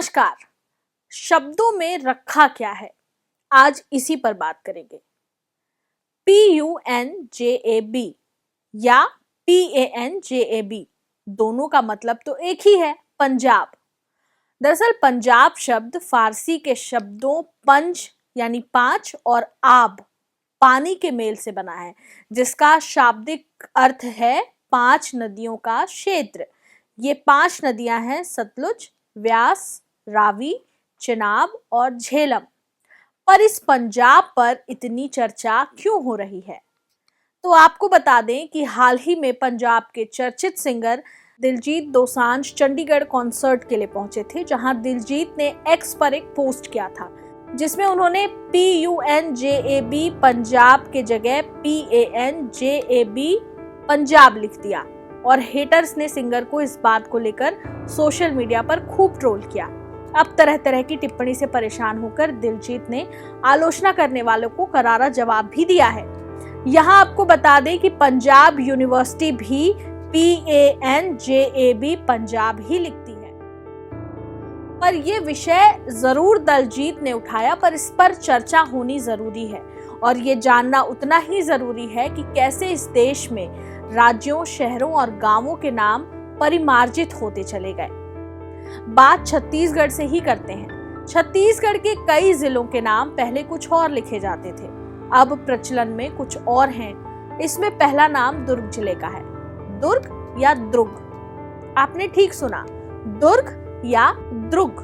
नमस्कार। शब्दों में रखा क्या है, आज इसी पर बात करेंगे। PUNJAB या PANJAB दोनों का मतलब तो एक ही है, पंजाब। दरअसल पंजाब शब्द फारसी के शब्दों पंज यानी पांच और आब पानी के मेल से बना है, जिसका शाब्दिक अर्थ है पांच नदियों का क्षेत्र। ये पांच नदियां हैं सतलुज, व्यास, रावी, चिनाब और झेलम। पर इस पंजाब पर इतनी चर्चा क्यों हो रही है? तो आपको बता दें कि हाल ही में पंजाब के चर्चित सिंगर दिलजीत दोसांझ चंडीगढ़ कॉन्सर्ट के लिए पहुंचे थे, जहां दिलजीत ने एक्स पर एक पोस्ट किया था जिसमें उन्होंने PUNJAB पंजाब के जगह PANJAB पंजाब लिख दिया और हेटर्स ने सिंगर को इस बात को लेकर सोशल मीडिया पर खूब ट्रोल किया। अब तरह तरह की टिप्पणी से परेशान होकर दिलजीत ने आलोचना करने वालों को करारा जवाब भी दिया है। यहाँ आपको बता दें कि पंजाब यूनिवर्सिटी भी PANJAB पंजाब ही लिखती है। पर यह विषय जरूर दिलजीत ने उठाया, पर इस पर चर्चा होनी जरूरी है और ये जानना उतना ही जरूरी है कि कैसे इस देश में राज्यों, शहरों और गांवों के नाम परिमार्जित होते चले गए। बात छत्तीसगढ़ से ही करते हैं। छत्तीसगढ़ के कई जिलों के नाम पहले कुछ और लिखे जाते थे, अब प्रचलन में कुछ और हैं। इसमें पहला नाम दुर्ग जिले का है। दुर्ग या द्रुग, आपने ठीक सुना, दुर्ग या द्रुग।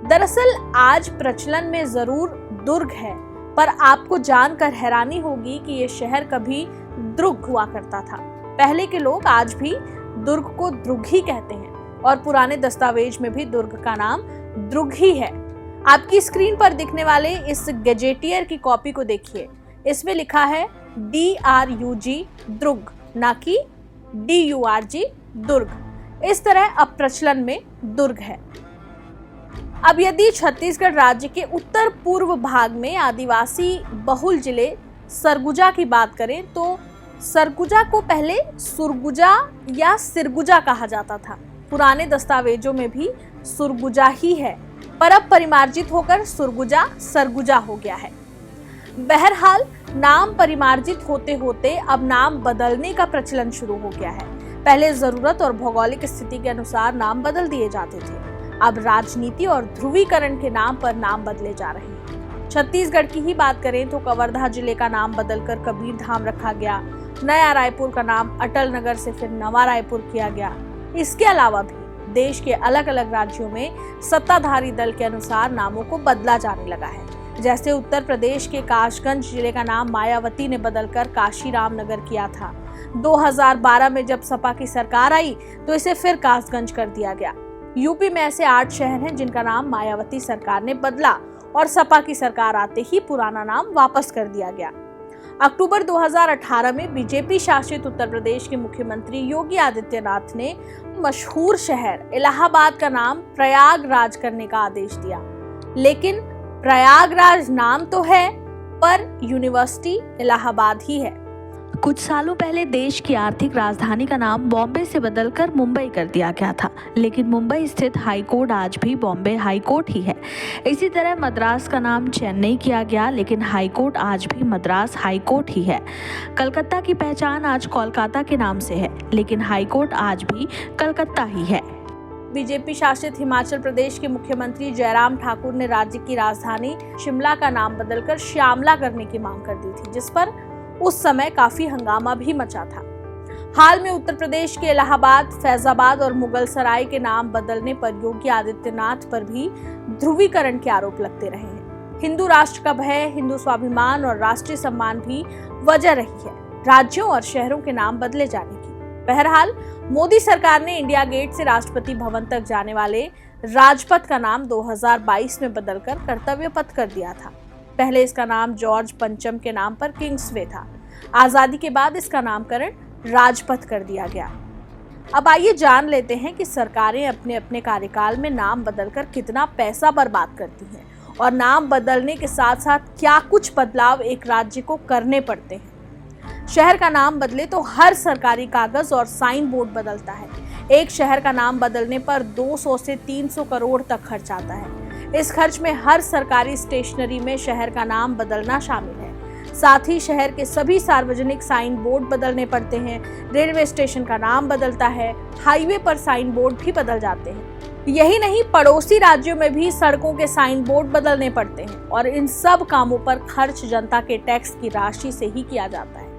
दरअसल आज प्रचलन में जरूर दुर्ग है, पर आपको जानकर हैरानी होगी कि यह शहर कभी द्रुग हुआ करता था। पहले के लोग आज भी दुर्ग को द्रुग ही कहते हैं और पुराने दस्तावेज में भी दुर्ग का नाम द्रुग ही है। आपकी स्क्रीन पर दिखने वाले इस गजेटियर की कॉपी को देखिए, इसमें लिखा है DRUG द्रुग, ना कि DURG दुर्ग। इस तरह अब प्रचलन में दुर्ग है। अब यदि छत्तीसगढ़ राज्य के उत्तर पूर्व भाग में आदिवासी बहुल जिले सरगुजा की बात करें तो सरगुजा को पहले सुरगुजा या सिरगुजा कहा जाता था। पुराने दस्तावेजों में भी सुरगुजा ही है, पर अब परिमार्जित होकर सुरगुजा सरगुजा हो गया है। बहरहाल नाम परिमार्जित होते होते अब नाम बदलने का प्रचलन शुरू हो गया है। पहले जरूरत और भौगोलिक स्थिति के अनुसार नाम बदल दिए जाते थे, अब राजनीति और ध्रुवीकरण के नाम पर नाम बदले जा रहे हैं। छत्तीसगढ़ की ही बात करें तो कवर्धा जिले का नाम बदलकर कबीर धाम रखा गया। नया रायपुर का नाम अटल नगर से फिर नवा रायपुर किया गया। इसके अलावा भी देश के अलग अलग राज्यों में सत्ताधारी दल के अनुसार नामों को बदला जाने लगा है। जैसे उत्तर प्रदेश के काशगंज जिले का नाम मायावती ने बदलकर काशीराम नगर किया था। 2012 में जब सपा की सरकार आई तो इसे फिर कासगंज कर दिया गया। यूपी में ऐसे 8 शहर हैं जिनका नाम मायावती सरकार ने बदला और सपा की सरकार आते ही पुराना नाम वापस कर दिया गया। अक्टूबर 2018 में बीजेपी शासित उत्तर प्रदेश के मुख्यमंत्री योगी आदित्यनाथ ने मशहूर शहर इलाहाबाद का नाम प्रयागराज करने का आदेश दिया, लेकिन प्रयागराज नाम तो है पर यूनिवर्सिटी इलाहाबाद ही है। कुछ सालों पहले देश की आर्थिक राजधानी का नाम बॉम्बे से बदलकर मुंबई कर दिया गया था, लेकिन मुंबई स्थित हाई कोर्ट आज भी बॉम्बे हाई कोर्ट ही है। इसी तरह मद्रास का नाम चेन्नई किया गया, लेकिन हाई कोर्ट आज भी मद्रास हाई कोर्ट ही है। कलकत्ता की पहचान आज कोलकाता के नाम से है, लेकिन हाई कोर्ट आज भी कलकत्ता ही है। बीजेपी शासित हिमाचल प्रदेश के मुख्यमंत्री जयराम ठाकुर ने राज्य की राजधानी शिमला का नाम बदलकर श्यामला करने की मांग कर दी थी, जिस पर उस समय काफी हंगामा भी मचा था। हाल में उत्तर प्रदेश के इलाहाबाद, फैजाबाद और मुगलसराय के नाम बदलने पर योगी आदित्यनाथ पर भी ध्रुवीकरण के आरोप लगते रहे हैं। हिंदू राष्ट्र का भय, हिंदू स्वाभिमान और राष्ट्रीय सम्मान भी वजह रही है राज्यों और शहरों के नाम बदले जाने की। बहरहाल मोदी सरकार ने इंडिया गेट से राष्ट्रपति भवन तक जाने वाले राजपथ का नाम 2022 में बदलकर कर्तव्य पथ कर दिया था। पहले इसका नाम जॉर्ज पंचम के नाम पर किंग्सवे था। आजादी के बाद इसका नामकरण राजपथ कर दिया गया। अब आइए जान लेते हैं कि सरकारें अपने अपने कार्यकाल में नाम बदलकर कितना पैसा बर्बाद करती हैं और नाम बदलने के साथ साथ क्या कुछ बदलाव एक राज्य को करने पड़ते हैं। शहर का नाम बदले तो हर सरकारी कागज और साइन बोर्ड बदलता है। एक शहर का नाम बदलने पर 200 से 300 करोड़ तक खर्च आता है। इस खर्च में हर सरकारी स्टेशनरी में शहर का नाम बदलना शामिल है। साथ ही शहर के सभी सार्वजनिक साइन बोर्ड बदलने पड़ते हैं। रेलवे स्टेशन का नाम बदलता है, हाईवे पर साइन बोर्ड भी बदल जाते हैं। यही नहीं, पड़ोसी राज्यों में भी सड़कों के साइन बोर्ड बदलने पड़ते हैं और इन सब कामों पर खर्च जनता के टैक्स की राशि से ही किया जाता है।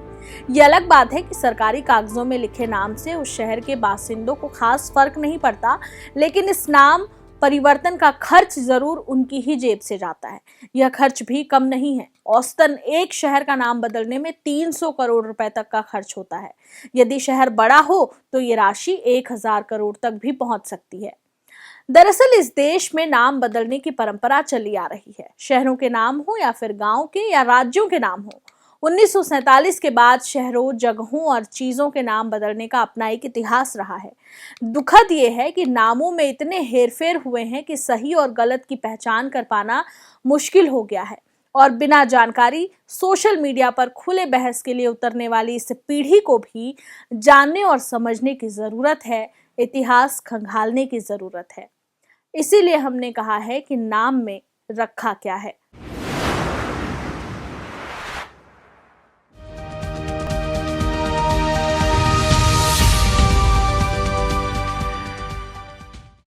ये अलग बात है कि सरकारी कागजों में लिखे नाम से उस शहर के बासिंदों को खास फर्क नहीं पड़ता, लेकिन इस नाम परिवर्तन का खर्च जरूर उनकी ही जेब से जाता है। यह खर्च भी कम नहीं है। औसतन एक शहर का नाम बदलने में 300 करोड़ रुपए तक का खर्च होता है। यदि शहर बड़ा हो तो ये राशि 1000 करोड़ तक भी पहुंच सकती है। दरअसल इस देश में नाम बदलने की परंपरा चली आ रही है। शहरों के नाम हो या फिर गांव के या राज्यों के नाम हो, 1947 के बाद शहरों, जगहों और चीजों के नाम बदलने का अपना एक इतिहास रहा है। दुखद ये है कि नामों में इतने हेरफेर हुए हैं कि सही और गलत की पहचान कर पाना मुश्किल हो गया है और बिना जानकारी सोशल मीडिया पर खुले बहस के लिए उतरने वाली इस पीढ़ी को भी जानने और समझने की जरूरत है। इतिहास खंगालने की जरूरत है। इसीलिए हमने कहा है कि नाम में रखा क्या है।